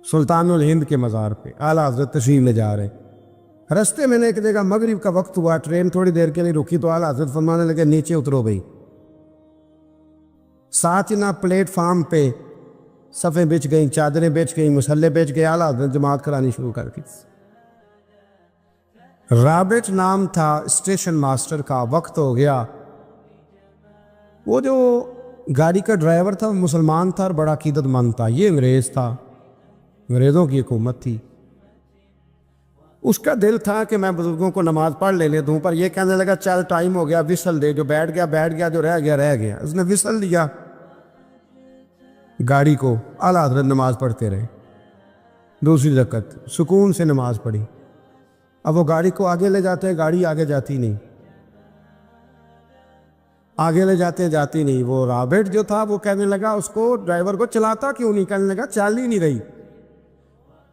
سلطان الہند کے مزار پہ اعلیٰ حضرت تشریف لے جا رہے ہیں۔ رستے میں نے ایک جگہ مغرب کا وقت ہوا، ٹرین تھوڑی دیر کے لیے رکی تو اعلیٰ حضرت فرمانے لگے نیچے اترو بھائی۔ ساتھ ہی نہ پلیٹ فارم پہ صفیں بچ گئیں، چادریں بچ گئیں، مسلح بچ گئے، اعلیٰ حضرت جماعت کرانی شروع کر دی۔ رابٹ نام تھا اسٹیشن ماسٹر کا، وقت ہو گیا۔ وہ جو گاڑی کا ڈرائیور تھا وہ مسلمان تھا اور بڑا عقیدت مند تھا، یہ انگریز تھا، انگریزوں کی حکومت تھی۔ اس کا دل تھا کہ میں بزرگوں کو نماز پڑھ لینے دوں، پر یہ کہنے لگا چل ٹائم ہو گیا، وصل دے، جو بیٹھ گیا بیٹھ گیا، جو رہ گیا رہ گیا۔ اس نے وصل دیا گاڑی کو، اعلیٰ حضرت نماز پڑھتے رہے۔ دوسری رکعت سکون سے نماز پڑھی۔ اب وہ گاڑی کو آگے لے جاتے ہیں، گاڑی آگے جاتی نہیں، آگے لے جاتے جاتی نہیں۔ وہ رابٹ جو تھا وہ کہنے لگا اس کو، ڈرائیور کو، چلاتا کیوں نہیں؟ کہنے لگا چل ہی نہیں رہی،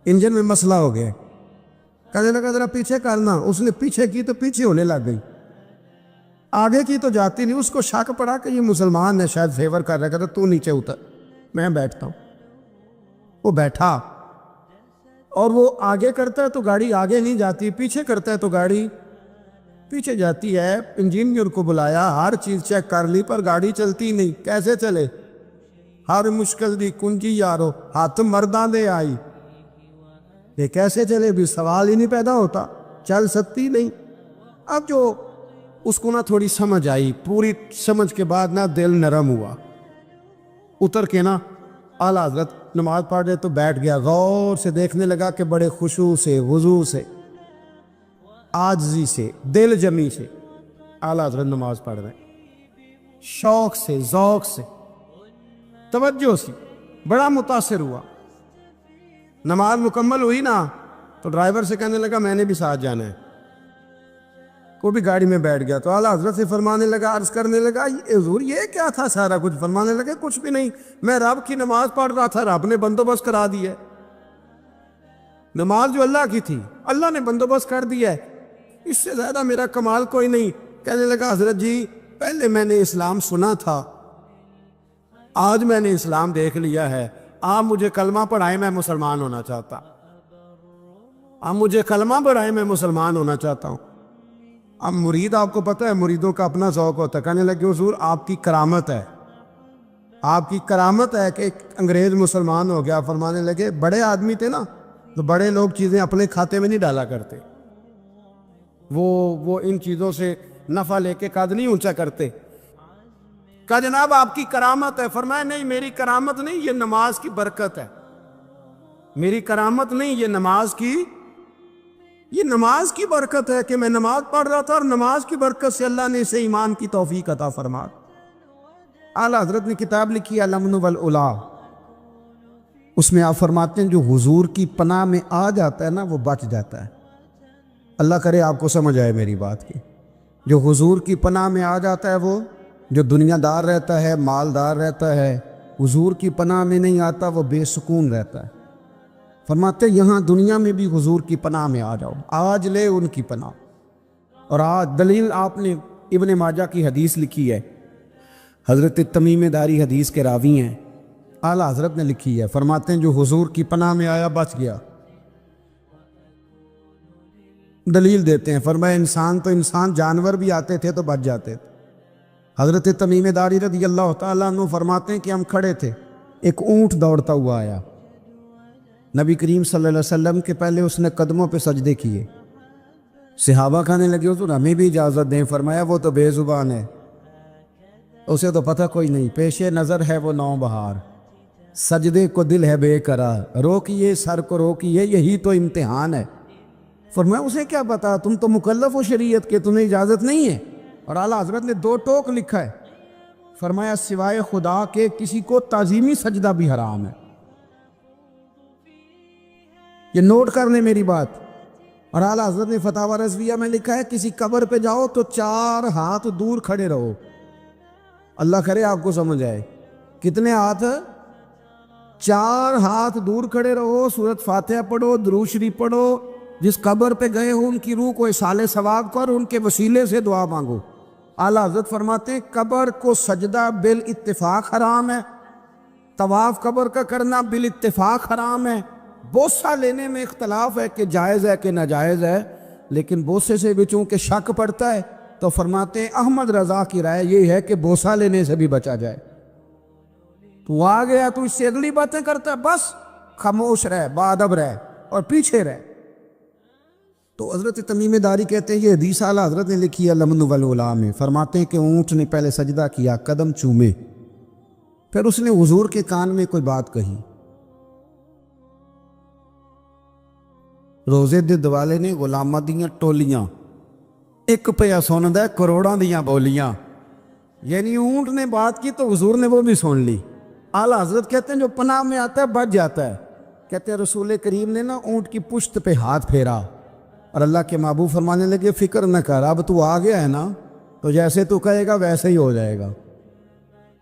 انجن میں مسئلہ ہو گیا۔ کہنے لگا ذرا پیچھے کرنا، اس نے پیچھے کی تو پیچھے ہونے لگ گئی، آگے کی تو جاتی نہیں۔ اس کو شک پڑا کہ یہ مسلمان ہے، شاید فیور کر رہا، کہتا تو نیچے اتر، میں بیٹھتا ہوں۔ وہ بیٹھا، اور وہ آگے کرتا ہے تو گاڑی آگے نہیں جاتی، پیچھے کرتا ہے تو گاڑی پیچھے جاتی ہے۔ انجینئر کو بلایا، ہر چیز چیک کر لی، پر گاڑی چلتی نہیں۔ کیسے چلے؟ ہر مشکل دی کنجی یارو ہاتھ مرداں دے آئی، یہ کیسے چلے؟ بھی سوال ہی نہیں پیدا ہوتا، چل سکتی نہیں۔ اب جو اس کو نہ تھوڑی سمجھ آئی، پوری سمجھ کے بعد نہ دل نرم ہوا، اتر کے نا اعلیٰ حضرت نماز پڑھ رہے تو بیٹھ گیا، غور سے دیکھنے لگا کہ بڑے خشوع سے، وضو سے، عاجزی سے، دل جمی سے اعلیٰ حضرت نماز پڑھ رہے ہیں، شوق سے، ذوق سے، توجہ سے، بڑا متاثر ہوا۔ نماز مکمل ہوئی نا تو ڈرائیور سے کہنے لگا میں نے بھی ساتھ جانا ہے، وہ بھی گاڑی میں بیٹھ گیا۔ تو اعلیٰ حضرت سے فرمانے لگا، عرض کرنے لگا حضور یہ کیا تھا سارا کچھ؟ فرمانے لگے کچھ بھی نہیں، میں رب کی نماز پڑھ رہا تھا، رب نے بندوبست کرا دیا ہے، نماز جو اللہ کی تھی اللہ نے بندوبست کر دیا ہے، اس سے زیادہ میرا کمال کوئی نہیں۔ کہنے لگا حضرت جی پہلے میں نے اسلام سنا تھا، آج میں نے اسلام دیکھ لیا ہے، آپ مجھے کلمہ پڑھائیں، میں مسلمان ہونا چاہتا، آپ مجھے کلمہ پڑھائیں، میں مسلمان ہونا چاہتا ہوں۔ اب مرید، آپ کو پتہ ہے مریدوں کا اپنا ذوق ہوتا ہے، کہنے لگے حضور آپ کی کرامت ہے، آپ کی کرامت ہے کہ ایک انگریز مسلمان ہو گیا۔ فرمانے لگے بڑے آدمی تھے نا تو بڑے لوگ چیزیں اپنے کھاتے میں نہیں ڈالا کرتے، وہ ان چیزوں سے نفع لے کے قد نہیں اونچا کرتے۔ کہا جناب آپ کی کرامت ہے۔ فرمایا نہیں میری کرامت نہیں، یہ نماز کی برکت ہے، میری کرامت نہیں، یہ نماز کی برکت ہے کہ میں نماز پڑھ رہا تھا اور نماز کی برکت سے اللہ نے اسے ایمان کی توفیق عطا فرما۔ اعلیٰ حضرت نے کتاب لکھی الامن والعلا، اس میں آپ فرماتے ہیں جو حضور کی پناہ میں آ جاتا ہے نا وہ بچ جاتا ہے۔ اللہ کرے آپ کو سمجھ آئے میری بات کی۔ جو حضور کی پناہ میں آ جاتا ہے، وہ جو دنیا دار رہتا ہے، مالدار رہتا ہے، حضور کی پناہ میں نہیں آتا وہ بے سکون رہتا ہے۔ فرماتے یہاں دنیا میں بھی حضور کی پناہ میں آ جاؤ، آج لے ان کی پناہ۔ اور آج دلیل آپ نے ابن ماجہ کی حدیث لکھی ہے، حضرت تمیم داری حدیث کے راوی ہیں، اعلیٰ حضرت نے لکھی ہے، فرماتے ہیں جو حضور کی پناہ میں آیا بچ گیا۔ دلیل دیتے ہیں، فرمایا انسان جانور بھی آتے تھے تو بچ جاتے تھے۔ حضرت تمیم داری رضی اللہ تعالیٰ عنہ فرماتے ہیں کہ ہم کھڑے تھے، ایک اونٹ دوڑتا ہوا آیا، نبی کریم صلی اللہ علیہ وسلم کے پہلے اس نے قدموں پہ سجدے کیے۔ صحابہ کہنے لگے حضور ہمیں بھی اجازت دیں۔ فرمایا وہ تو بے زبان ہے، اسے تو پتہ کوئی نہیں، پیش نظر ہے وہ نو بہار، سجدے کو دل ہے بے قرار، روکیے سر کو روکیے یہی تو امتحان ہے۔ فرمایا اسے کیا پتا، تم تو مکلف ہو شریعت کے، تمہیں اجازت نہیں ہے۔ اور اعلیٰ حضرت نے 2 ٹوک لکھا ہے، فرمایا سوائے خدا کے کسی کو تعظیمی سجدہ بھی حرام ہے۔ یہ نوٹ کر لیں میری بات۔ اور اعلیٰ حضرت نے فتاوی رضویہ میں لکھا ہے کسی قبر پہ جاؤ تو 4 ہاتھ دور کھڑے رہو۔ اللہ کرے آپ کو سمجھ آئے، کتنے ہاتھ؟ 4 ہاتھ دور کھڑے رہو، سورۃ فاتحہ پڑھو، درود شریف پڑھو، جس قبر پہ گئے ہو ان کی روح کو اصال ثواب کر، ان کے وسیلے سے دعا مانگو۔ اعلیٰ حضرت فرماتے ہیں قبر کو سجدہ بالاتفاق حرام ہے، طواف قبر کا کرنا بالاتفاق حرام ہے، بوسہ لینے میں اختلاف ہے کہ جائز ہے کہ ناجائز ہے، لیکن بوسے سے بھی چونکہ شک پڑتا ہے تو فرماتے ہیں احمد رضا کی رائے یہ ہے کہ بوسہ لینے سے بھی بچا جائے۔ تو آ گیا تو اس سے اگلی باتیں کرتا ہے، بس خاموش رہ، باادب رہ اور پیچھے رہ۔ تو حضرت تمیم داری کہتے ہیں یہ حدیث اعلیٰ حضرت نے لکھی ہے لمن والعلا میں، فرماتے ہیں کہ اونٹ نے پہلے سجدہ کیا، قدم چومے، پھر اس نے حضور کے کان میں کوئی بات کہی۔ روزے دے دوالے نے غلامہ دیاں ٹولیاں، ایک پیا سندا ہے کروڑاں دیاں بولیاں، یعنی اونٹ نے بات کی تو حضور نے وہ بھی سن لی۔ اعلیٰ حضرت کہتے ہیں جو پناہ میں آتا ہے بچ جاتا ہے۔ کہتے ہیں رسول کریم نے نا اونٹ کی پشت پہ ہاتھ پھیرا اور اللہ کے محبوب فرمانے لگے فکر نہ کر، اب تو آ گیا ہے نا، تو جیسے تو کہے گا ویسے ہی ہو جائے گا،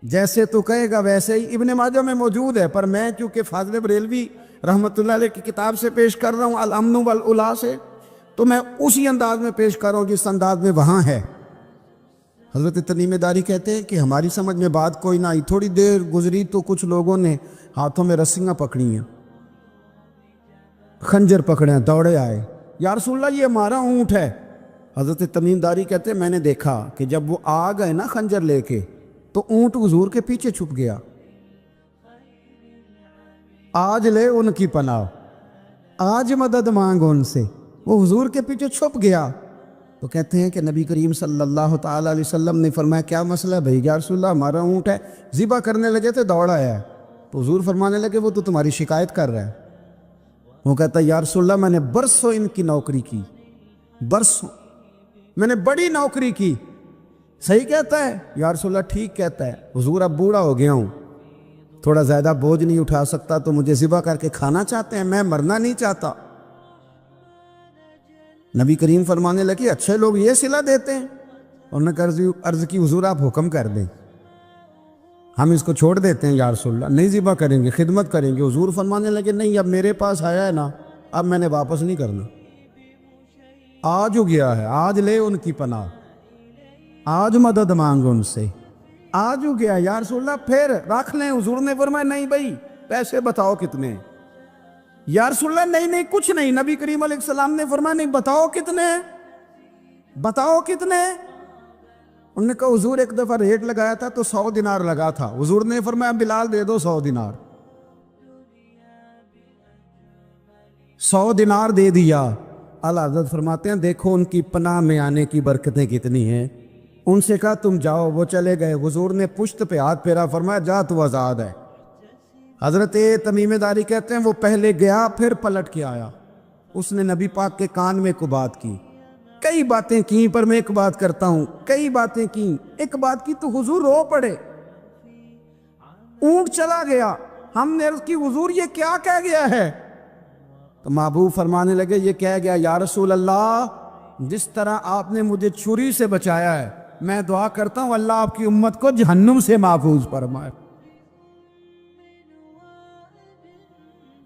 جیسے تو کہے گا ویسے ہی۔ ابن ماجہ میں موجود ہے، پر میں چونکہ فاضل بریلوی رحمۃ اللہ علیہ کی کتاب سے پیش کر رہا ہوں الامن والعلا سے، تو میں اسی انداز میں پیش کر رہا ہوں جس انداز میں وہاں ہے۔ حضرت تمیم داری کہتے ہیں کہ ہماری سمجھ میں بات کوئی نہ آئی، تھوڑی دیر گزری تو کچھ لوگوں نے ہاتھوں میں رسیاں پکڑی ہیں، خنجر پکڑے ہیں، دوڑے آئے، یا رسول اللہ یہ ہمارا اونٹ ہے۔ حضرت تمیم داری کہتے ہیں میں نے دیکھا کہ جب وہ آ گئے نا خنجر لے کے تو اونٹ حضور کے پیچھے چھپ گیا۔ آج لے ان کی پناہ، آج مدد مانگ ان سے، وہ حضور کے پیچھے چھپ گیا۔ تو کہتے ہیں کہ نبی کریم صلی اللہ تعالیٰ علیہ وسلم نے فرمایا کیا مسئلہ ہے بھائی؟ یا رسول اللہ ہمارا اونٹ ہے، ذبح کرنے لگے تھے دوڑا ہے۔ تو حضور فرمانے لگے وہ تو تمہاری شکایت کر رہا ہے۔ وہ کہتا ہے یا رسول اللہ میں نے برسوں ان کی نوکری کی، برسوں میں نے بڑی نوکری کی۔ صحیح کہتا ہے یا رسول اللہ؟ ٹھیک کہتا ہے حضور، اب بوڑھا ہو گیا ہوں، تھوڑا زیادہ بوجھ نہیں اٹھا سکتا، تو مجھے ذبح کر کے کھانا چاہتے ہیں، میں مرنا نہیں چاہتا۔ نبی کریم فرمانے لگے اچھے لوگ یہ صلہ دیتے ہیں؟ انہوں نے عرض کی حضور آپ حکم کر دیں، ہم اس کو چھوڑ دیتے ہیں یا رسول اللہ، نہیں ذبح کریں گے، خدمت کریں گے۔ حضور فرمانے لگے نہیں، اب میرے پاس آیا ہے نا، اب میں نے واپس نہیں کرنا، آج ہو گیا ہے، آج لے ان کی پناہ، آج مدد مانگ ان سے، آج ہو گیا یا رسول اللہ پھر رکھ لیں۔ حضور نے فرمایا نہیں بھائی پیسے بتاؤ کتنے؟ یا رسول اللہ نہیں نہیں کچھ نہیں۔ نبی کریم علیہ السلام نے فرمایا نہیں، بتاؤ کتنے، بتاؤ کتنے؟ انہوں نے کہا حضور ایک دفعہ ریٹ لگایا تھا تو 100 دینار لگا تھا، حضور نے فرمایا بلال دے دو 100 دینار، 100 دینار دے دیا۔ اعلیٰ حضرت فرماتے ہیں دیکھو ان کی پناہ میں آنے کی برکتیں کتنی ہیں۔ ان سے کہا تم جاؤ، وہ چلے گئے۔ حضور نے پشت پہ ہاتھ پھیرا، فرمایا جا تو آزاد ہے۔ حضرت تمیم داری کہتے ہیں وہ پہلے گیا پھر پلٹ کے آیا، اس نے نبی پاک کے کان میں کو بات کی، کئی باتیں کی، پر میں ایک بات کرتا ہوں، کئی باتیں کی، ایک بات کی تو حضور رو پڑے۔ اونٹ چلا گیا، ہم نے عرض کی حضور یہ کیا کہہ گیا ہے؟ تو محبوب فرمانے لگے یہ کہہ گیا یا رسول اللہ جس طرح آپ نے مجھے چھری سے بچایا ہے، میں دعا کرتا ہوں اللہ آپ کی امت کو جہنم سے محفوظ فرمائے،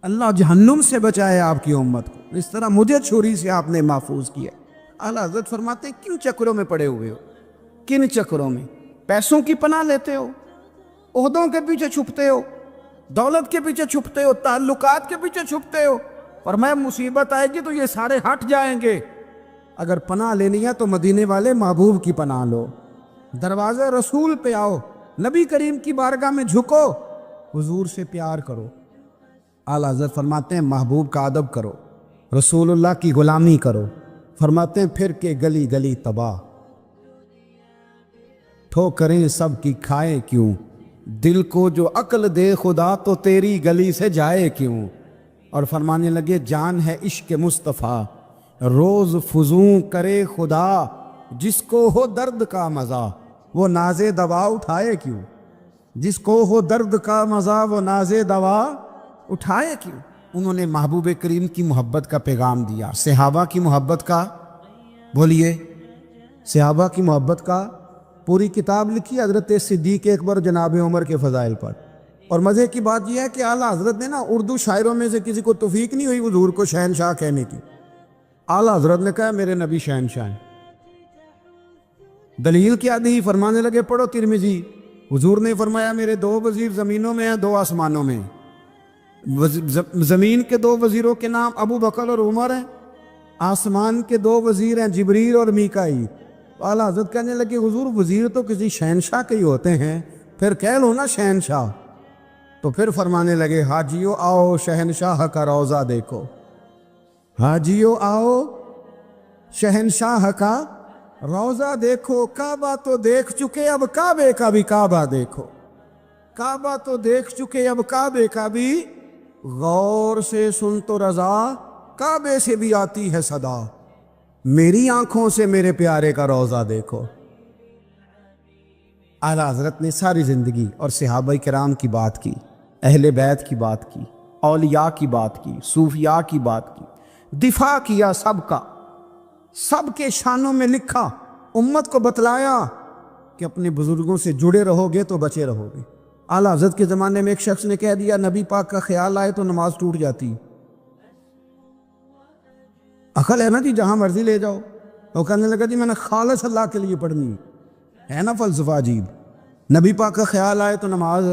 اللہ جہنم سے بچائے آپ کی امت کو، اس طرح مجھے چھری سے آپ نے محفوظ کیا۔ اعلیٰ حضرت فرماتے ہیں کن چکروں میں پڑے ہوئے ہو، کن چکروں میں؟ پیسوں کی پناہ لیتے ہو، عہدوں کے پیچھے چھپتے ہو، دولت کے پیچھے چھپتے ہو، تعلقات کے پیچھے چھپتے ہو، اور میں مصیبت آئے گی تو یہ سارے ہٹ جائیں گے۔ اگر پناہ لینی ہے تو مدینے والے محبوب کی پناہ لو، دروازے رسول پہ آؤ، نبی کریم کی بارگاہ میں جھکو، حضور سے پیار کرو۔ اعلیٰ حضرت فرماتے ہیں محبوب کا ادب کرو، رسول اللہ کی غلامی کرو۔ فرماتے ہیں پھر کے گلی گلی تباہ، ٹھوکریں سب کی کھائے کیوں، دل کو جو عقل دے خدا تو تیری گلی سے جائے کیوں۔ اور فرمانے لگے جان ہے عشق مصطفیٰ، روز فزوں کرے خدا، جس کو ہو درد کا مزہ وہ ناز دوا اٹھائے کیوں، جس کو ہو درد کا مزہ وہ ناز دوا اٹھائے کیوں۔ انہوں نے محبوب کریم کی محبت کا پیغام دیا، صحابہ کی محبت کا، بولیے صحابہ کی محبت کا پوری کتاب لکھی حضرت صدیق اکبر جناب عمر کے فضائل پر۔ اور مزے کی بات یہ ہے کہ اعلیٰ حضرت نے نا اردو شاعروں میں سے کسی کو توفیق نہیں ہوئی حضور کو شہنشاہ کہنے کی، اعلیٰ حضرت نے کہا میرے نبی شہنشاہ ہیں۔ دلیل کیا دی؟ فرمانے لگے پڑھو ترمذی، حضور نے فرمایا میرے 2 وزیر زمینوں میں ہیں 2 آسمانوں میں ہیں، زمین کے دو وزیروں کے نام ابو بکر اور عمر ہیں، آسمان کے دو وزیر ہیں جبریل اور میکائیل۔ اعلیٰ حضرت کہنے لگے حضور وزیر تو کسی شہنشاہ کے ہی ہوتے ہیں، پھر کہہ لو نا شہنشاہ۔ تو پھر فرمانے لگے حاجیو آؤ شہنشاہ کا روضہ دیکھو، حاجیو آؤ شہنشاہ کا روضہ دیکھو، کعبہ تو دیکھ چکے اب کعبے کا بھی کعبہ دیکھو، کعبہ تو دیکھ چکے اب کعبے کا بھی غور سے سن تو رضا، کعبے سے بھی آتی ہے صدا، میری آنکھوں سے میرے پیارے کا روضہ دیکھو۔ اعلیٰ حضرت نے ساری زندگی اور صحابہ کرام کی بات کی، اہل بیت کی بات کی، اولیاء کی بات کی، صوفیاء کی بات کی، دفاع کیا سب کا، سب کے شانوں میں لکھا، امت کو بتلایا کہ اپنے بزرگوں سے جڑے رہو گے تو بچے رہو گے۔ اعلیٰ حضرت کے زمانے میں ایک شخص نے کہہ دیا نبی پاک کا خیال آئے تو نماز ٹوٹ جاتی، عقل ہے نا جی، جہاں مرضی لے جاؤ۔ وہ کہنے لگا جی میں نے خالص اللہ کے لیے پڑھنی ہے نا، فلسفہ عجیب، نبی پاک کا خیال آئے تو نماز۔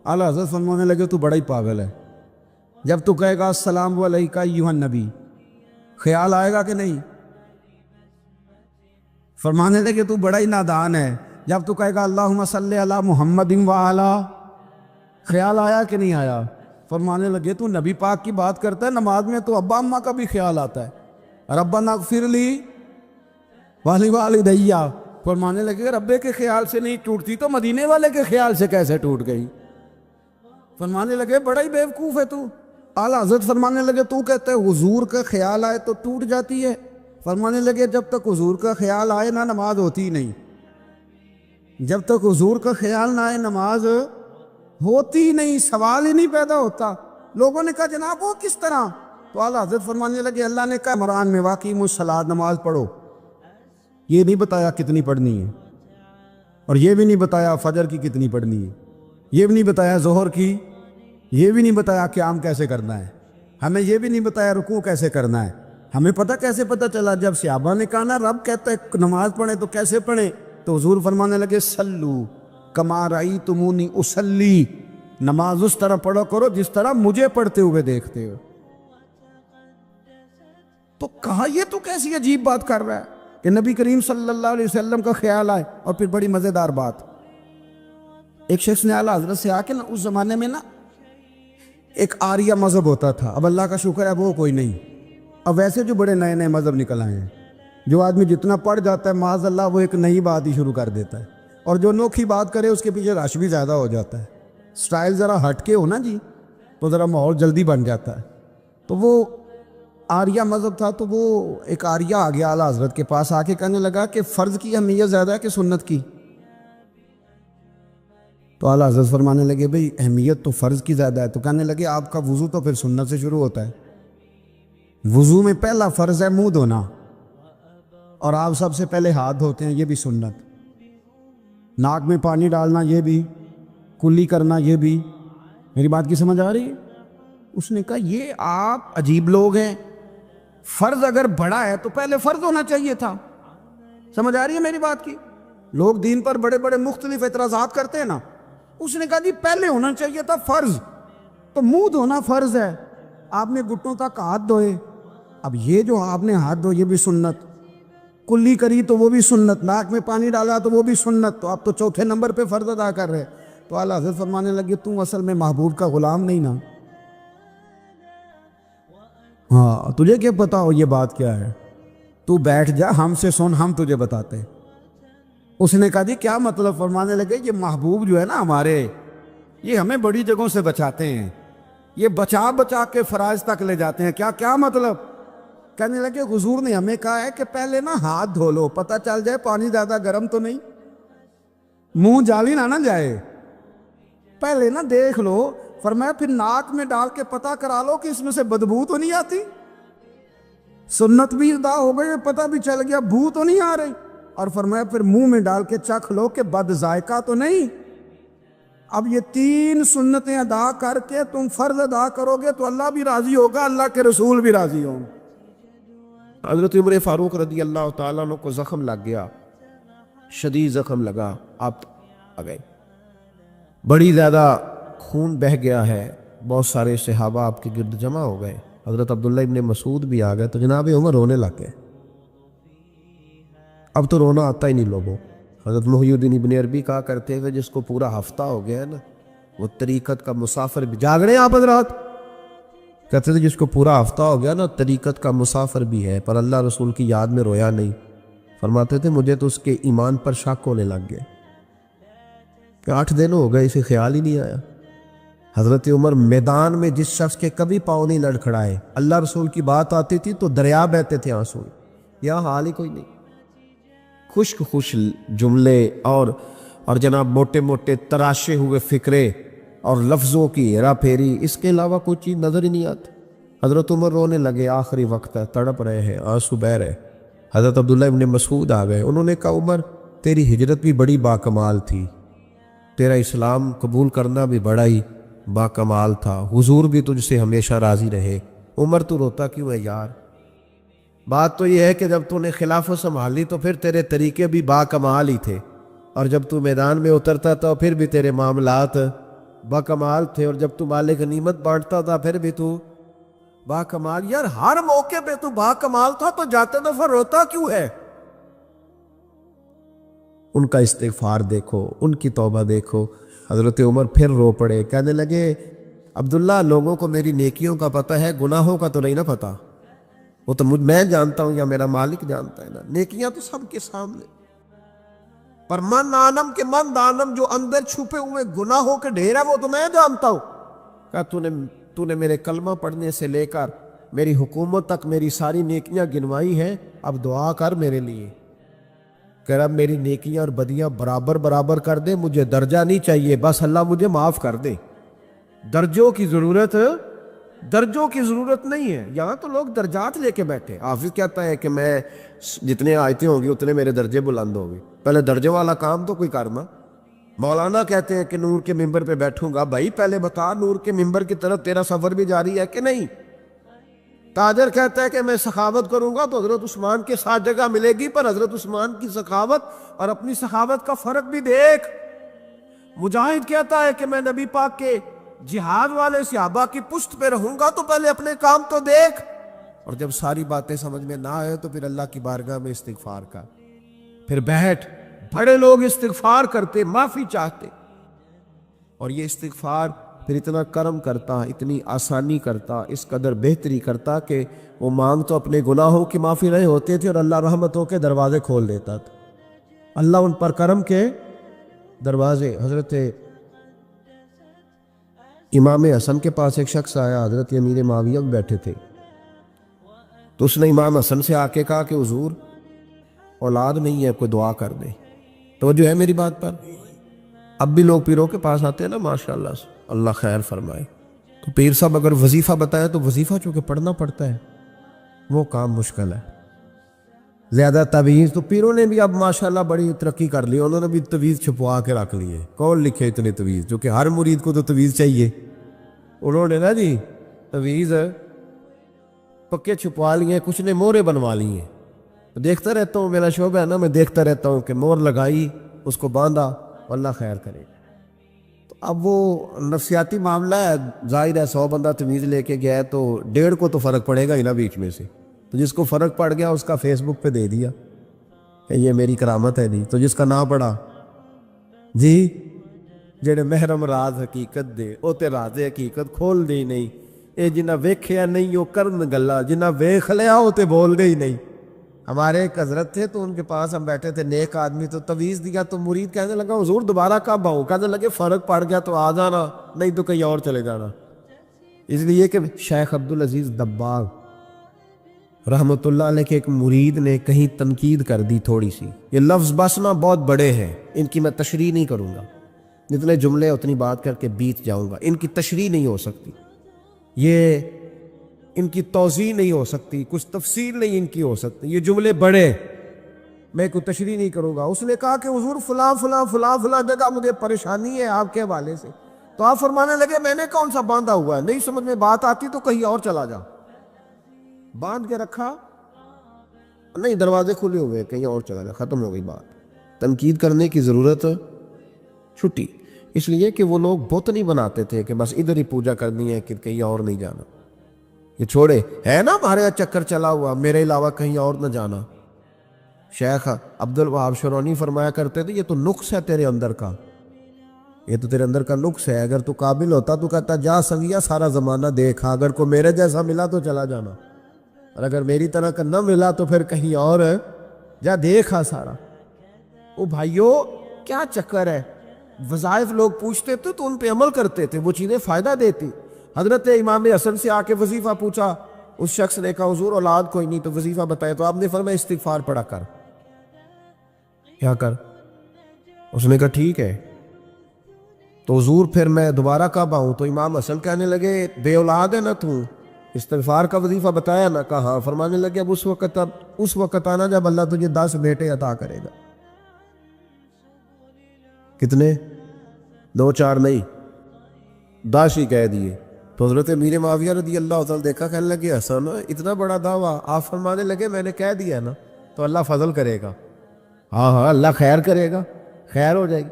اعلیٰ حضرت فرمانے لگے تو بڑا ہی پاگل ہے، جب تو کہے گا السلام علیکہ ایھا النبی، خیال آئے گا کہ نہیں؟ فرمانے لگے تو بڑا ہی نادان ہے، جب تو کہے گا اللہم صلی علی محمد وعلی، خیال آیا کہ نہیں آیا؟ فرمانے لگے تو نبی پاک کی بات کرتا ہے، نماز میں تو ابا اماں کا بھی خیال آتا ہے، ربنا اغفر لی ولوالدی۔ فرمانے لگے ربے کے خیال سے نہیں ٹوٹتی تو مدینے والے کے خیال سے کیسے ٹوٹ گئی؟ فرمانے لگے بڑا ہی بیوقوف ہے تو۔ اعلیٰ حضرت فرمانے لگے تو کہتے ہیں حضور کا خیال آئے تو ٹوٹ جاتی ہے؟ فرمانے لگے جب تک حضور کا خیال آئے نہ نماز ہوتی نہیں، جب تک حضور کا خیال نہ آئے نماز ہوتی نہیں، سوال ہی نہیں پیدا ہوتا۔ لوگوں نے کہا جناب وہ کس طرح؟ تو اعلیٰ حضرت فرمانے لگے اللہ نے کہا قرآن میں واقعی الصلاۃ، نماز پڑھو، یہ نہیں بتایا کتنی پڑھنی ہے، اور یہ بھی نہیں بتایا فجر کی کتنی پڑھنی ہے، یہ بھی نہیں بتایا ظہر کی، یہ بھی نہیں بتایا قیام کیسے کرنا ہے، ہمیں یہ بھی نہیں بتایا رکوع کیسے کرنا ہے۔ ہمیں پتہ کیسے پتہ چلا؟ جب صحابہ نے کہا نا رب کہتا ہے نماز پڑھیں تو کیسے پڑھیں، تو حضور فرمانے لگے سلو کما رأیتمونی اصلی، نماز اس طرح پڑھو کرو جس طرح مجھے پڑھتے ہوئے دیکھتے ہو۔ تو کہا یہ تو کیسی عجیب بات کر رہا ہے کہ نبی کریم صلی اللہ علیہ وسلم کا خیال آئے۔ اور پھر بڑی مزیدار بات، ایک شخص نے اعلیٰ حضرت سے آ کے نا اس زمانے میں نا ایک آریہ مذہب ہوتا تھا، اب اللہ کا شکر ہے وہ کوئی نہیں، اب ویسے جو بڑے نئے نئے مذہب نکل آئے ہیں، جو آدمی جتنا پڑھ جاتا ہے معاذ اللہ وہ ایک نئی بات ہی شروع کر دیتا ہے، اور جو انوکھی بات کرے اس کے پیچھے رش بھی زیادہ ہو جاتا ہے، سٹائل ذرا ہٹ کے ہو نا جی تو ذرا ماحول جلدی بن جاتا ہے۔ تو وہ آریہ مذہب تھا، تو وہ ایک آریہ آ گیا اعلیٰ حضرت کے پاس، آ کے کہنے لگا کہ فرض کی اہمیت زیادہ ہے کہ سنت کی؟ تو اعلیٰ حضرت فرمانے لگے بھئی اہمیت تو فرض کی زیادہ ہے۔ تو کہنے لگے آپ کا وضو تو پھر سنت سے شروع ہوتا ہے، وضو میں پہلا فرض ہے منہ دھونا، اور آپ سب سے پہلے ہاتھ دھوتے ہیں، یہ بھی سنت، ناک میں پانی ڈالنا یہ بھی، کلی کرنا یہ بھی۔ میری بات کی سمجھ آ رہی ہے؟ اس نے کہا یہ آپ عجیب لوگ ہیں، فرض اگر بڑا ہے تو پہلے فرض ہونا چاہیے تھا۔ سمجھ آ رہی ہے میری بات کی؟ لوگ دین پر بڑے بڑے مختلف اعتراضات کرتے ہیں نا، اس نے کہا جی پہلے ہونا چاہیے تھا فرض، تو منہ دھونا فرض ہے، آپ نے گھٹنوں تک ہاتھ دھوئے، اب یہ جو آپ نے ہاتھ دھو یہ بھی سنت، کلی کری تو وہ بھی سنت، ناک میں پانی ڈالا تو وہ بھی سنت، تو آپ تو چوتھے نمبر پہ فرض ادا کر رہے۔ تو اعلیٰ حضرت فرمانے لگے تم اصل میں محبوب کا غلام نہیں نا، ہاں تجھے کیا پتا ہو یہ بات کیا ہے، تو بیٹھ جا ہم سے سن، ہم تجھے بتاتے۔ اس نے کہا جی کیا مطلب؟ فرمانے لگے یہ محبوب جو ہے نا ہمارے، یہ ہمیں بڑی جگہوں سے بچاتے ہیں، یہ بچا بچا کے فرائض تک لے جاتے ہیں۔ کیا مطلب؟ کہنے لگے حضور نے ہمیں کہا ہے کہ پہلے نا ہاتھ دھو لو، پتہ چل جائے پانی زیادہ گرم تو نہیں، منہ جالی نہ جائے، پہلے نا دیکھ لو۔ فرمایا پھر ناک میں ڈال کے پتہ کرا لو کہ اس میں سے بدبو تو نہیں آتی، سنت بھی ادا ہو گئی، پتہ بھی چل گیا بو تو نہیں آ رہی، اور فرمایا پھر منہ میں ڈال کے چکھ لو کہ بد ذائقہ تو نہیں۔ اب یہ تین سنتیں ادا کر کے تم فرض ادا کرو گے تو اللہ بھی راضی ہوگا، اللہ کے رسول بھی راضی ہوں۔ حضرت عمر فاروق رضی اللہ تعالیٰ عنہ کو زخم لگ گیا، شدید زخم لگا، آپ آ گئے، بڑی زیادہ خون بہہ گیا ہے، بہت سارے صحابہ آپ کے گرد جمع ہو گئے، حضرت عبداللہ ابن مسعود بھی آ گئے، تو جناب عمر رونے لگ گئے۔ اب تو رونا آتا ہی نہیں لوگوں۔ حضرت محی الدین ابن عربی کہا کرتے ہوئے جس کو پورا ہفتہ ہو گیا ہے نا، وہ طریقت کا مسافر بھی، جاگ رہے ہیں آپ حضرات؟ کہتے تھے جس کو پورا ہفتہ ہو گیا نا طریقت کا مسافر بھی ہے، پر اللہ رسول کی یاد میں رویا نہیں۔ فرماتے تھے مجھے تو اس کے ایمان پر شک ہونے لگ گئے کہ 8 دن ہو گئے اسے خیال ہی نہیں آیا۔ حضرت عمر میدان میں جس شخص کے کبھی پاؤں نہیں لڑکھڑائے، اللہ رسول کی بات آتی تھی تو دریا بہتے تھے آنسو، یہاں حال ہی کوئی نہیں۔ خشک خوش جملے اور جناب موٹے موٹے تراشے ہوئے فکرے اور لفظوں کی ہیرا پھیری، اس کے علاوہ کوئی چیز نظر ہی نہیں آتی۔ حضرت عمر رونے لگے، آخری وقت ہے، تڑپ رہے ہیں، آنسو بہہ رہے۔ حضرت عبداللہ ابن مسعود آ گئے، انہوں نے کہا عمر تیری ہجرت بھی بڑی باکمال تھی، تیرا اسلام قبول کرنا بھی بڑا ہی باکمال تھا، حضور بھی تجھ سے ہمیشہ راضی رہے۔ عمر تو روتا کیوں ہے یار؟ بات تو یہ ہے کہ جب تو نے خلافت سنبھالی تو پھر تیرے طریقے بھی باکمال ہی تھے، اور جب تو میدان میں اترتا تھا پھر بھی تیرے معاملات باکمال تھے، اور جب تو مال غنیمت بانٹتا تھا پھر بھی تو باکمال۔ یار ہر موقع پہ تو باکمال تھا، تو جاتے دفعہ روتا کیوں ہے؟ ان کا استغفار دیکھو، ان کی توبہ دیکھو۔ حضرت عمر پھر رو پڑے، کہنے لگے عبداللہ لوگوں کو میری نیکیوں کا پتہ ہے، گناہوں کا تو نہیں نا پتہ، وہ تو میں جانتا ہوں یا میرا مالک جانتا ہے نا، نیکیاں تو سب کے سامنے، پر من آنم کے من دانم، جو اندر چھپے ہوئے گناہوں کے ڈھیر ہے وہ تو میں جانتا ہوں۔ کہا تو نے میرے کلمہ پڑھنے سے لے کر میری حکومت تک میری ساری نیکیاں گنوائی ہیں، اب دعا کر میرے لیے۔ کہہ رہا میری نیکیاں اور بدیاں برابر برابر کر دے، مجھے درجہ نہیں چاہیے، بس اللہ مجھے معاف کر دے۔ درجوں کی ضرورت نہیں ہے، یہاں تو لوگ درجات لے کے بیٹھے۔ حافظ کہتا ہے کہ میں جتنے آیتیں ہوں گی اتنے میرے درجے بلند ہوں گے، پہلے درجے والا کام تو کوئی کرنا۔ مولانا کہتے ہیں کہ نور کے ممبر پہ بیٹھوں گا، بھائی پہلے بتا نور کے ممبر کی طرف تیرا سفر بھی جاری ہے کہ نہیں؟ تاجر کہتا ہے کہ میں سخاوت کروں گا تو حضرت عثمان کے ساتھ جگہ ملے گی، پر حضرت عثمان کی سخاوت اور اپنی سخاوت کا فرق بھی دیکھ۔ مجاہد کہتا ہے کہ میں نبی پاک کے جہاد والے صحابہ کی پشت پہ رہوں گا، تو پہلے اپنے کام تو دیکھ۔ اور جب ساری باتیں سمجھ میں نہ آئے تو پھر اللہ کی بارگاہ میں استغفار کا، پھر بیٹھ۔ بڑے لوگ استغفار کرتے، معافی چاہتے، اور یہ استغفار پھر اتنا کرم کرتا، اتنی آسانی کرتا، اس قدر بہتری کرتا کہ وہ مانگ تو اپنے گناہوں کی معافی رہے ہوتے تھے، اور اللہ رحمتوں کے دروازے کھول دیتا تھا۔ اللہ ان پر کرم کے دروازے۔ حضرت امام حسن کے پاس ایک شخص آیا، حضرت امیر معاویہ بھی بیٹھے تھے، تو اس نے امام حسن سے آ کے کہا کہ حضور اولاد نہیں ہے، کوئی دعا کر دے۔ توجہ ہے میری بات پر؟ اب بھی لوگ پیروں کے پاس آتے ہیں نا، ماشاءاللہ سے، اللہ خیر فرمائے، تو پیر صاحب اگر وظیفہ بتائے تو وظیفہ چونکہ پڑھنا پڑتا ہے، وہ کام مشکل ہے۔ زیادہ تعویذ تو پیروں نے بھی اب ماشاءاللہ بڑی ترقی کر لی، انہوں نے بھی تعویذ چھپوا کے رکھ لیے، کون لکھے اتنے تعویذ، جو کہ ہر مرید کو تو تعویذ چاہیے، انہوں نے نا جی تعویذ پکے چھپوا لیے، کچھ نے مورے بنوا لی ہیں۔ دیکھتا رہتا ہوں، میرا شعبہ ہے نا، میں دیکھتا رہتا ہوں کہ مور لگائی، اس کو باندھا، اللہ خیر کرے۔ تو اب وہ نفسیاتی معاملہ ہے، ظاہر ہے 100 بندہ تعویذ لے کے گیا ہے تو 1.5 کو تو فرق پڑے گا ہی نا بیچ میں سے، تو جس کو فرق پڑ گیا اس کا فیس بک پہ دے دیا کہ یہ میری کرامت ہے جی، تو جس کا نہ پڑا جی جڑے محرم راز حقیقت دے او تے راز حقیقت کھول دے ہی نہیں، اے جنہ ویکھیا نہیں او کرن گلا، جنہ ویکھ لیا او تے بول دے ہی نہیں۔ ہمارے ایک حضرت تھے تو ان کے پاس ہم بیٹھے تھے، نیک آدمی، تو تعویذ دیا تو مرید کہنے لگا حضور دوبارہ کب آؤں؟ کہنے لگے فرق پڑ گیا تو آ جانا، نہیں تو کہیں اور چلے جانا۔ اس لیے کہ شیخ عبدالعزیز دباغ رحمۃ اللہ علیہ کے ایک مرید نے کہیں تنقید کر دی تھوڑی سی، یہ لفظ بس نا بہت بڑے ہیں، ان کی میں تشریح نہیں کروں گا، جتنے جملے اتنی بات کر کے بیت جاؤں گا، ان کی تشریح نہیں ہو سکتی، یہ ان کی توضیح نہیں ہو سکتی، کچھ تفصیل نہیں ان کی ہو سکتی، یہ جملے بڑے، میں کوئی تشریح نہیں کروں گا۔ اس نے کہا کہ حضور فلاں فلاں فلاں فلاں جگہ مجھے پریشانی ہے آپ کے حوالے سے، تو آپ فرمانے لگے میں نے کون سا باندھا ہوا ہے، نہیں سمجھ میں بات آتی تو کہیں اور چلا جا، باندھ کے رکھا، نہیں دروازے کھلے ہوئے کہیں اور چلا جا، ختم ہو گئی بات، تنقید کرنے کی ضرورت چھٹی۔ اس لیے کہ وہ لوگ بت نہیں بناتے تھے کہ بس ادھر ہی پوجا کرنی ہے کہ کہیں اور نہیں جانا. یہ چھوڑے ہے نا ہمارے یہاں چکر چلا ہوا میرے علاوہ کہیں اور نہ جانا. شیخ عبد الوہاب شرونی فرمایا کرتے تھے یہ تو نقص ہے تیرے اندر کا, یہ تو تیرے اندر کا نقص ہے. اگر تو قابل ہوتا تو کہتا جا سنگیا سارا زمانہ دیکھا, اگر کوئی میرے جیسا ملا تو چلا جانا, اور اگر میری طرح کا نہ ملا تو پھر کہیں اور جا دیکھا سارا. او بھائیو کیا چکر ہے, وظائف لوگ پوچھتے تھے تو ان پہ عمل کرتے تھے, وہ چیزیں فائدہ دیتی. حضرت امام حسن سے آ کے وظیفہ پوچھا, اس شخص نے کہا حضور اولاد کوئی نہیں تو وظیفہ بتائے, تو آپ نے فرمایا استغفار پڑھا کر. کیا کر؟ اس نے کہا ٹھیک ہے. تو حضور پھر میں دوبارہ کب آؤں؟ تو امام حسن کہنے لگے بے اولاد ہے نا تو, استغفار کا وظیفہ بتایا نا؟ کہا ہاں. فرمانے لگے اب اس وقت آنا جب اللہ تجھے 10 بیٹے عطا کرے گا. کتنے؟ 2-4 نہیں, 10 ہی کہہ دیے. تو حضرت امیر معاویہ رضی اللہ تعالیٰ دیکھا, کہنے لگے حسن اتنا بڑا دعویٰ. آپ فرمانے لگے میں نے کہہ دیا نا تو اللہ فضل کرے گا. ہاں ہاں اللہ خیر کرے گا, خیر ہو جائے گی.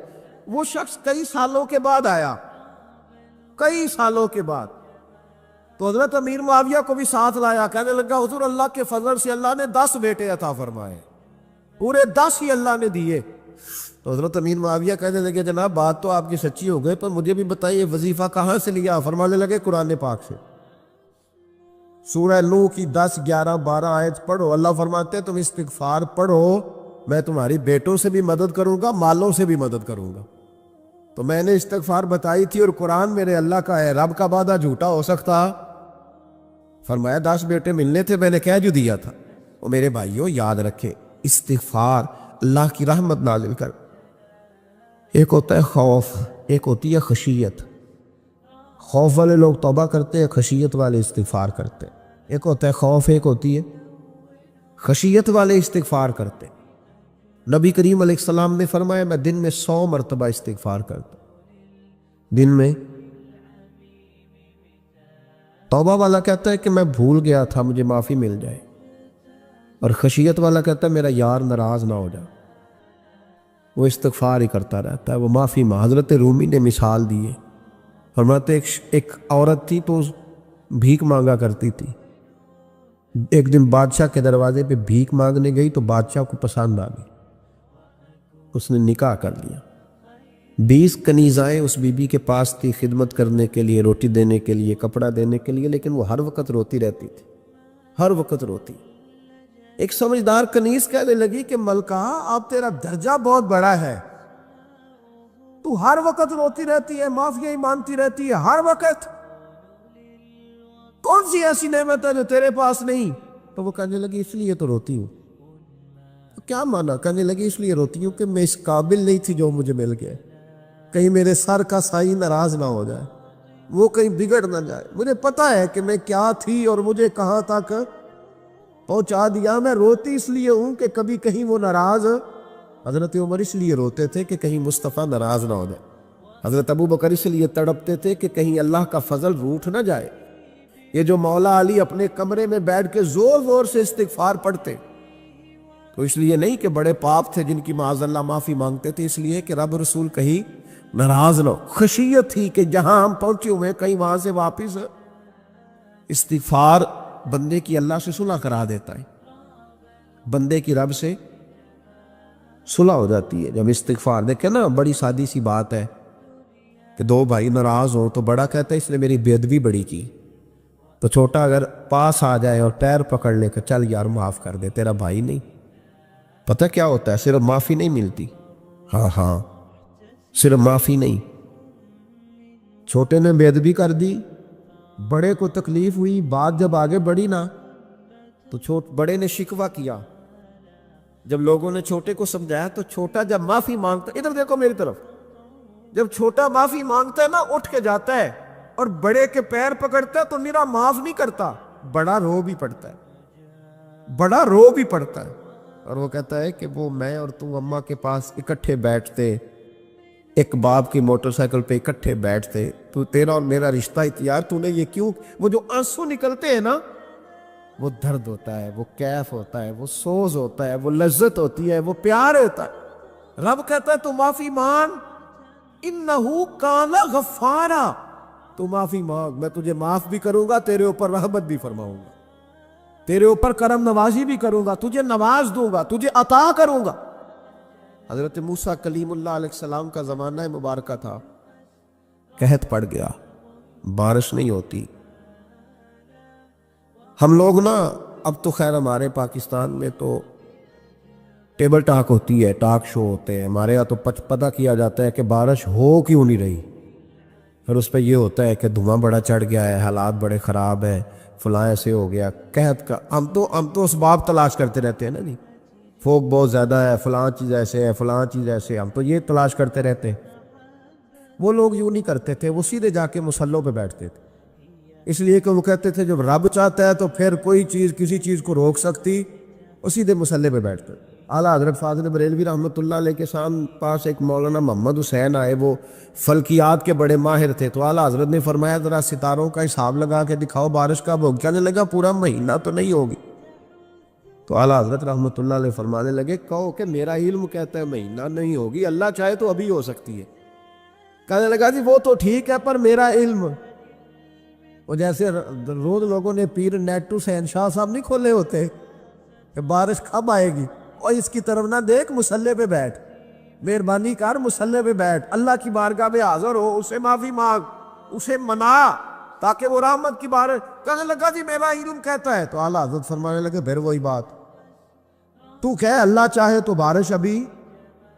وہ شخص کئی سالوں کے بعد آیا, کئی سالوں کے بعد. تو حضرت امیر معاویہ کو بھی ساتھ لایا, کہنے لگا حضور اللہ کے فضل سے اللہ نے 10 بیٹے عطا فرمائے, پورے 10 ہی اللہ نے دیے. تو حضرت امیر معاویہ کہنے لگے جناب بات تو آپ کی سچی ہو گئی, پر مجھے بھی بتائیے وظیفہ کہاں سے لیا؟ فرمانے لگے قرآن پاک سے. سورہ نوح کی 10, 11, 12 آیت پڑھو. اللہ فرماتے ہیں تم استغفار پڑھو, میں تمہاری بیٹوں سے بھی مدد کروں گا, مالوں سے بھی مدد کروں گا. تو میں نے استغفار بتائی تھی, اور قرآن میرے اللہ کا ہے, رب کا وعدہ جھوٹا ہو سکتا؟ فرمایا 10 بیٹے ملنے تھے, میں نے کہہ جو دیا تھا. اور میرے بھائیوں یاد رکھے استغفار اللہ کی رحمت نازل کر. ایک ہوتا ہے خوف, ایک ہوتی ہے خشیت. خوف والے لوگ توبہ کرتے ہیں, خشیت والے استغفار کرتے ہیں. ایک ہوتا ہے خوف, ایک ہوتی ہے خشیت والے استغفار کرتے. نبی کریم علیہ السلام نے فرمایا میں دن میں 100 مرتبہ استغفار کرتا. دن میں. توبہ والا کہتا ہے کہ میں بھول گیا تھا, مجھے معافی مل جائے. اور خشیت والا کہتا ہے میرا یار ناراض نہ ہو جائے, وہ استغفار ہی کرتا رہتا ہے, وہ معافی حضرت رومی نے مثال دی ہے. فرماتے ایک عورت تھی تو بھیک مانگا کرتی تھی. ایک دن بادشاہ کے دروازے پہ بھیک مانگنے گئی تو بادشاہ کو پسند آ گئی, اس نے نکاح کر لیا. 20 کنیزائیں اس بی بی کے پاس تھی خدمت کرنے کے لیے, روٹی دینے کے لیے, کپڑا دینے کے لیے, لیکن وہ ہر وقت روتی رہتی تھی, ہر وقت روتی. ایک سمجھدار کنیز کہنے لگی کہ ملکہ اب تیرا درجہ بہت بڑا ہے, تو ہر وقت روتی رہتی ہے, معافیاں ہی مانتی رہتی ہے ہر وقت, کون سی ایسی نعمت ہے جو تیرے پاس نہیں؟ تو وہ کہنے لگی اس لیے تو روتی ہوں. تو کیا مانا؟ کہنے لگی اس لیے روتی ہوں کہ میں اس قابل نہیں تھی جو مجھے مل گیا, کہیں میرے سر کا سائی ناراض نہ ہو جائے, وہ کہیں بگڑ نہ جائے. مجھے پتا ہے کہ میں کیا تھی اور مجھے کہاں تک پہنچا دیا. میں روتی اس لیے ہوں کہ کبھی کہیں وہ ناراض. حضرت عمر اس لیے روتے تھے کہ کہیں مصطفیٰ ناراض نہ ہو جائے. حضرت ابو بکر اس لیے تڑپتے تھے کہ کہیں اللہ کا فضل روٹھ نہ جائے. یہ جو مولا علی اپنے کمرے میں بیٹھ کے زور زور سے استغفار پڑھتے, تو اس لیے نہیں کہ بڑے پاپ تھے جن کی معاذ اللہ معافی مانگتے تھے, اس لیے کہ رب رسول کہیں ناراض نہ ہو. خشیت تھی کہ جہاں ہم پہنچے ہوئے کہیں وہاں سے واپس. استغفار بندے کی اللہ سے صلح کرا دیتا ہے, بندے کی رب سے صلح ہو جاتی ہے جب استغفار. دیکھیں نا بڑی سادی سی بات ہے کہ 2 بھائی ناراض ہوں تو بڑا کہتا ہے اس نے میری بے ادبی بڑی کی, تو چھوٹا اگر پاس آ جائے اور پیر پکڑ لے کہ چل یار معاف کر دے, تیرا بھائی نہیں. پتہ کیا ہوتا ہے؟ صرف معافی نہیں ملتی. ہاں صرف معافی نہیں. چھوٹے نے بے ادبی کر دی, بڑے کو تکلیف ہوئی, بات جب آگے بڑھی نا تو بڑے نے شکوہ کیا. جب لوگوں نے چھوٹے کو سمجھایا تو چھوٹا جب معافی مانگتا, ادھر دیکھو میری طرف, جب چھوٹا معافی مانگتا ہے نا اٹھ کے جاتا ہے اور بڑے کے پیر پکڑتا ہے تو میرا معاف نہیں کرتا, بڑا رو بھی پڑتا ہے, بڑا رو بھی پڑتا ہے. اور وہ کہتا ہے کہ وہ میں اور تو اماں کے پاس اکٹھے بیٹھتے, ایک باپ کی موٹر سائیکل پہ اکٹھے بیٹھتے, تو تیرا اور میرا رشتہ یار تو نے یہ کیوں؟ وہ جو آنسو نکلتے ہیں نا وہ درد ہوتا ہے, وہ کیف ہوتا ہے, وہ سوز ہوتا ہے, وہ لذت ہوتی ہے, وہ پیار ہوتا ہے. رب کہتا ہے تو معافی مان, انہو کان غفارا، تو معافی مانگ، میں تجھے معاف بھی کروں گا، تیرے اوپر رحمت بھی فرماؤں گا، تیرے اوپر کرم نوازی بھی کروں گا، تجھے نواز دوں گا، تجھے عطا کروں گا۔ حضرت موسیٰ کلیم اللہ علیہ السلام کا زمانہ مبارکہ تھا، قحط پڑ گیا، بارش نہیں ہوتی۔ ہم لوگ نا اب تو خیر ہمارے پاکستان میں تو ٹیبل ٹاک ہوتی ہے، ٹاک شو ہوتے ہیں، ہمارے یہاں تو پتہ کیا جاتا ہے کہ بارش ہو کیوں نہیں رہی، پھر اس پہ یہ ہوتا ہے کہ دھواں بڑا چڑھ گیا ہے، حالات بڑے خراب ہیں، فلاں ایسے ہو گیا قحط کا۔ ہم تو اسباب تلاش کرتے رہتے ہیں نا جی، فوگ بہت زیادہ ہے، فلاں چیز ایسے ہے، فلاں چیز ایسے، ہم تو یہ تلاش کرتے رہتے ہیں۔ وہ لوگ یوں نہیں کرتے تھے، وہ سیدھے جا کے مصلوں پہ بیٹھتے تھے، اس لیے کہ وہ کہتے تھے جب رب چاہتا ہے تو پھر کوئی چیز کسی چیز کو روک سکتی، وہ سیدھے مصلے پہ بیٹھتے۔ اعلیٰ حضرت فاضل بریلوی رحمۃ اللہ علیہ کے پاس ایک مولانا محمد حسین آئے، وہ فلکیات کے بڑے ماہر تھے، تو اعلیٰ حضرت نے فرمایا ذرا ستاروں کا حساب لگا کے دکھاؤ بارش کب ہوگی؟ کہنے لگا پورا مہینہ تو نہیں ہوگی۔ تو اعلیٰ حضرت رحمۃ اللہ علیہ فرمانے لگے کہو کہ میرا علم کہتا ہے مہینہ نہیں ہوگی، اللہ چاہے تو ابھی ہو سکتی ہے۔ کہنے لگا جی وہ تو ٹھیک ہے پر میرا علم، وہ جیسے روز لوگوں نے پیر نیٹو شہنشاہ صاحب نہیں کھولے ہوتے کہ بارش کب آئے گی، اور اس کی طرف نہ دیکھ، مصلے پہ بیٹھ، مہربانی کر مصلے پہ بیٹھ، اللہ کی بارگاہ میں حاضر ہو، اسے معافی مانگ، اسے منا تاکہ وہ رحمت کی بارش۔ کہنے لگا جی میرا علم کہتا ہے۔ تو اعلیٰ حضرت فرمانے لگے پھر وہی بات، تو کہہ اللہ چاہے تو بارش ابھی،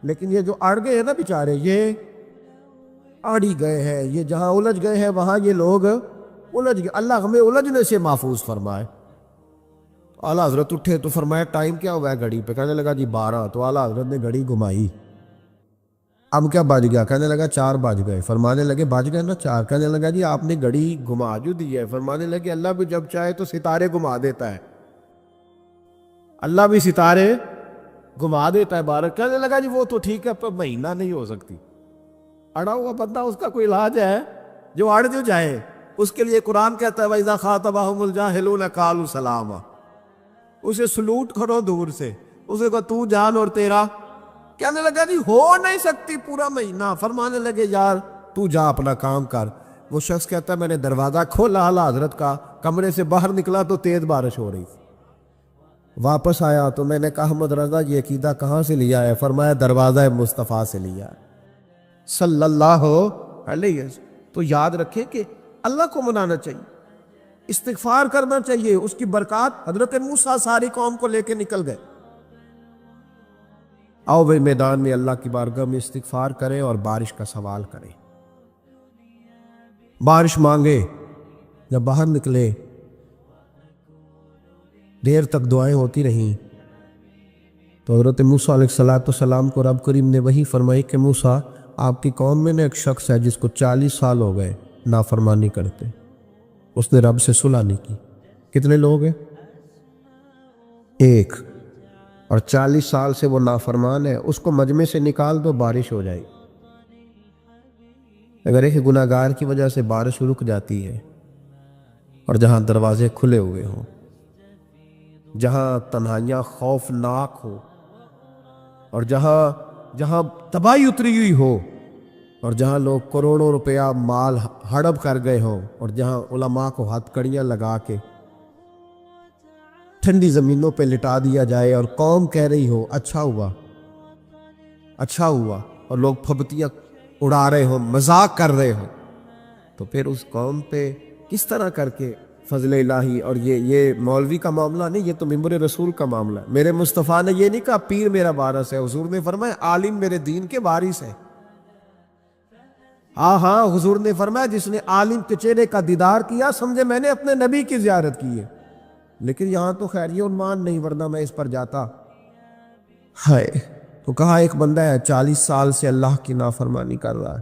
لیکن یہ جو اڑ گئے ہیں نا بیچارے، یہ اڑی گئے ہیں، یہ جہاں الجھ گئے ہیں وہاں یہ لوگ الجھ گئے، اللہ ہمیں الجھنے سے محفوظ فرمائے۔ اعلیٰ حضرت اٹھے تو فرمایا ٹائم کیا ہوا ہے گھڑی پہ؟ کہنے لگا جی 12۔ تو اعلیٰ حضرت نے گھڑی گھمائی، اب کیا بج گیا؟ کہنے لگا 4 بج گئے۔ فرمانے لگے بج گئے نا 4؟ کہنے لگا جی آپ نے گھڑی گھما جو دی ہے۔ فرمانے لگے اللہ بھی جب چاہے تو ستارے گھما دیتا ہے، اللہ بھی ستارے گھما دیتا ہے بارش۔ کہنے لگا جی وہ تو ٹھیک ہے پر مہینہ نہیں ہو سکتی۔ اڑا ہوا بندہ اس کا کوئی علاج ہے؟ جو اڑ جو جائے اس کے لیے قرآن کہتا ہے وَإِذَا خَاطَبَهُمُ الْجَاهِلُونَ قَالُوا سَلَامًا، اسے سلوٹ کرو دور سے، اسے کہو تو جان اور تیرا۔ کہنے لگا جی ہو نہیں سکتی پورا مہینہ۔ فرمانے لگے یار تو جا اپنا کام کر۔ وہ شخص کہتا ہے میں نے دروازہ کھولا اعلیٰ حضرت کا، کمرے سے باہر نکلا تو تیز بارش ہو رہی تھی۔ واپس آیا تو میں نے کہا احمد رضا یہ عقیدہ کہاں سے لیا ہے؟ فرمایا دروازہ مصطفیٰ سے لیا ہے صلی اللہ علیہ وسلم۔ تو یاد رکھیں کہ اللہ کو منانا چاہیے، استغفار کرنا چاہیے، اس کی برکات۔ حضرت موسیٰ ساری قوم کو لے کے نکل گئے۔ آؤ بھائی میدان میں اللہ کی بارگاہ میں استغفار کریں اور بارش کا سوال کریں، بارش مانگے۔ جب باہر نکلے دیر تک دعائیں ہوتی رہیں تو حضرت موسیٰ علیہ السلام کو رب کریم نے وحی فرمائی کہ موسیٰ آپ کی قوم میں نے ایک شخص ہے جس کو 40 سال ہو گئے نافرمانی کرتے، اس نے رب سے صلح نہیں کی۔ کتنے لوگ ہیں؟ ایک، اور 40 سال سے وہ نافرمان ہے، اس کو مجمع سے نکال دو بارش ہو جائے گی۔ اگر ایک گناہگار کی وجہ سے بارش رک جاتی ہے اور جہاں دروازے کھلے ہوئے ہوں، جہاں تنہائیاں خوفناک ہو، اور جہاں تباہی اتری ہوئی ہو، اور جہاں لوگ کروڑوں روپیہ مال ہڑپ کر گئے ہوں، اور جہاں علماء کو ہاتھ کڑیاں لگا کے ٹھنڈی زمینوں پہ لٹا دیا جائے اور قوم کہہ رہی ہو اچھا ہوا اچھا ہوا، اور لوگ پھبتیاں اڑا رہے ہوں، مذاق کر رہے ہوں، تو پھر اس قوم پہ کس طرح کر کے فضل الہی۔ اور یہ مولوی کا معاملہ نہیں، یہ تو ممبر رسول کا معاملہ ہے۔ میرے مصطفیٰ نے یہ نہیں کہا پیر میرا وارث ہے، حضور نے فرمایا عالم میرے دین کے وارث ہے۔ ہاں حضور نے فرمایا جس نے عالم کے چہرے کا دیدار کیا سمجھے میں نے اپنے نبی کی زیارت کی ہے۔ لیکن یہاں تو خیر یہ عنوان نہیں، ورنہ میں اس پر جاتا۔ ہائے، تو کہا ایک بندہ ہے 40 سال سے اللہ کی نافرمانی کر رہا ہے،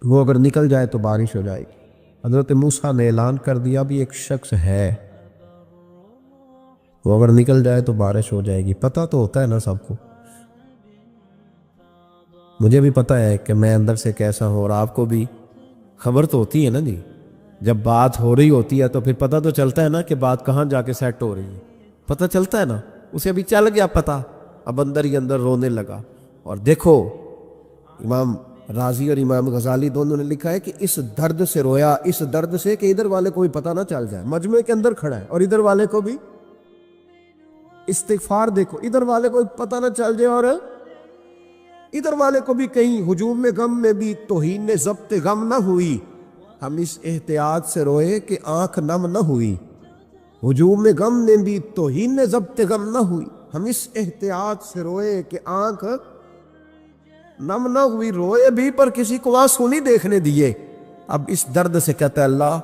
وہ اگر نکل جائے تو بارش ہو جائے گی۔ حضرت موسیٰ نے اعلان کر دیا بھی ایک شخص ہے، وہ اگر نکل جائے تو بارش ہو جائے گی۔ پتہ تو ہوتا ہے نا سب کو، مجھے بھی پتہ ہے کہ میں اندر سے کیسا ہوں، اور آپ کو بھی خبر تو ہوتی ہے نا جی۔ جب بات ہو رہی ہوتی ہے تو پھر پتہ تو چلتا ہے نا کہ بات کہاں جا کے سیٹ ہو رہی ہے، پتہ چلتا ہے نا۔ اسے ابھی چل گیا پتہ، اب اندر ہی اندر رونے لگا۔ اور دیکھو امام راضی اور امام غزالی دونوں نے لکھا ہے کہ اس درد سے رویا، اس درد سے کہ ادھر والے کو بھی پتہ نہ چل جائے، مجمع کے اندر کھڑا ہے اور ادھر والے کو بھی استغفار، دیکھو ادھر والے کو پتہ نہ چل جائے اور ادھر والے کو بھی کہیں ہجوم میں غم میں بھی توہین نے ضبط غم نہ ہوئی، ہم اس احتیاط سے روئے کہ آنکھ نم نہ ہوئی، ہجوم میں غم نے بھی توہین نے ضبط غم نہ ہوئی، ہم اس احتیاط سے روئے کہ آنکھ نم نہ ہوئی، روئے بھی پر کسی کو آنسو نہیں دیکھنے دیے۔ اب اس درد سے کہتا ہے اللہ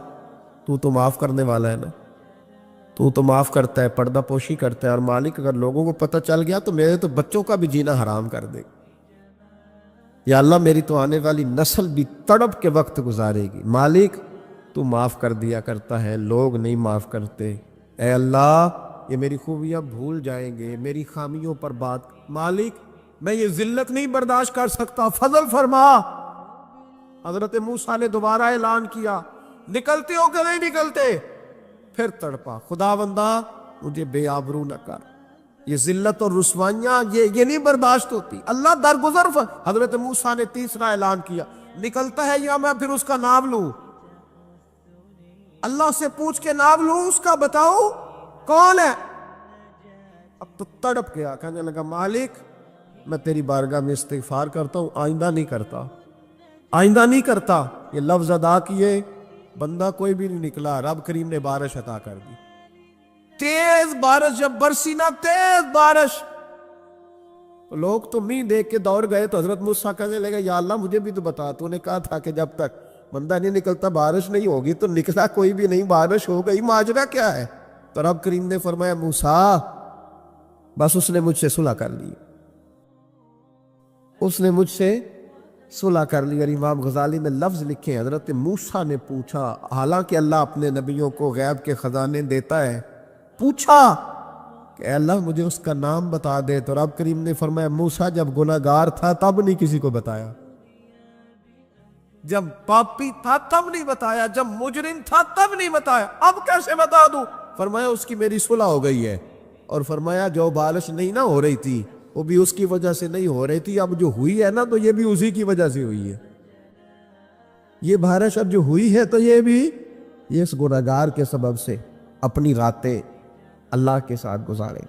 تو تو معاف کرنے والا ہے نا، تو تو معاف کرتا ہے، پردہ پوشی کرتا ہے، اور مالک اگر لوگوں کو پتہ چل گیا تو میرے تو بچوں کا بھی جینا حرام کر دے، یا اللہ میری تو آنے والی نسل بھی تڑپ کے وقت گزارے گی۔ مالک تو معاف کر دیا کرتا ہے، لوگ نہیں معاف کرتے، اے اللہ یہ میری خوبیاں بھول جائیں گے، میری خامیوں پر بات، مالک میں یہ ذلت نہیں برداشت کر سکتا، فضل فرما۔ حضرت موسیٰ نے دوبارہ اعلان کیا، نکلتے ہو کہ نہیں نکلتے؟ پھر تڑپا، خدا بندہ مجھے بے آبرو نہ کر، یہ ذلت اور رسوائیاں یہ نہیں برداشت ہوتی، اللہ درگزر۔ حضرت موسیٰ نے تیسرا اعلان کیا، نکلتا ہے یا میں پھر اس کا نام لوں؟ اللہ سے پوچھ کے نام لوں اس کا، بتاؤ کون ہے؟ اب تو تڑپ گیا، کہنے لگا مالک میں تیری بارگاہ میں استغفار کرتا ہوں، آئندہ نہیں کرتا، آئندہ نہیں کرتا۔ یہ لفظ ادا کیے، بندہ کوئی بھی نہیں نکلا، رب کریم نے بارش عطا کر دی، تیز بارش، جب برسی نا تیز بارش، تو لوگ تو مینہ دیکھ کے دوڑ گئے، تو حضرت موسیٰ کہنے لگا یا اللہ مجھے بھی تو بتا، تو نے کہا تھا کہ جب تک بندہ نہیں نکلتا بارش نہیں ہوگی، تو نکلا کوئی بھی نہیں، بارش ہو گئی، ماجرا کیا ہے؟ تو رب کریم نے فرمایا موسیٰ بس اس نے مجھ سے صلح کر لی، اس نے مجھ سے صلح کر لی۔ اور امام غزالی نے لفظ لکھے، حضرت موسیٰ نے پوچھا، حالانکہ اللہ اپنے نبیوں کو غیب کے خزانے دیتا ہے، پوچھا کہ اے اللہ مجھے اس کا نام بتا دے، تو رب کریم نے فرمایا موسیٰ جب گناہ گار تھا تب نہیں کسی کو بتایا، جب پاپی تھا تب نہیں بتایا، جب مجرم تھا تب نہیں بتایا، اب کیسے بتا دوں؟ فرمایا اس کی میری صلح ہو گئی ہے، اور فرمایا جو بارش نہیں نہ ہو رہی تھی وہ بھی اس کی وجہ سے نہیں ہو رہی تھی، اب جو ہوئی ہے نا تو یہ بھی اسی کی وجہ سے ہوئی ہے، یہ بارش اب جو ہوئی ہے تو یہ بھی یہ اس گنہگار کے سبب سے۔ اپنی راتیں اللہ کے ساتھ گزاریں۔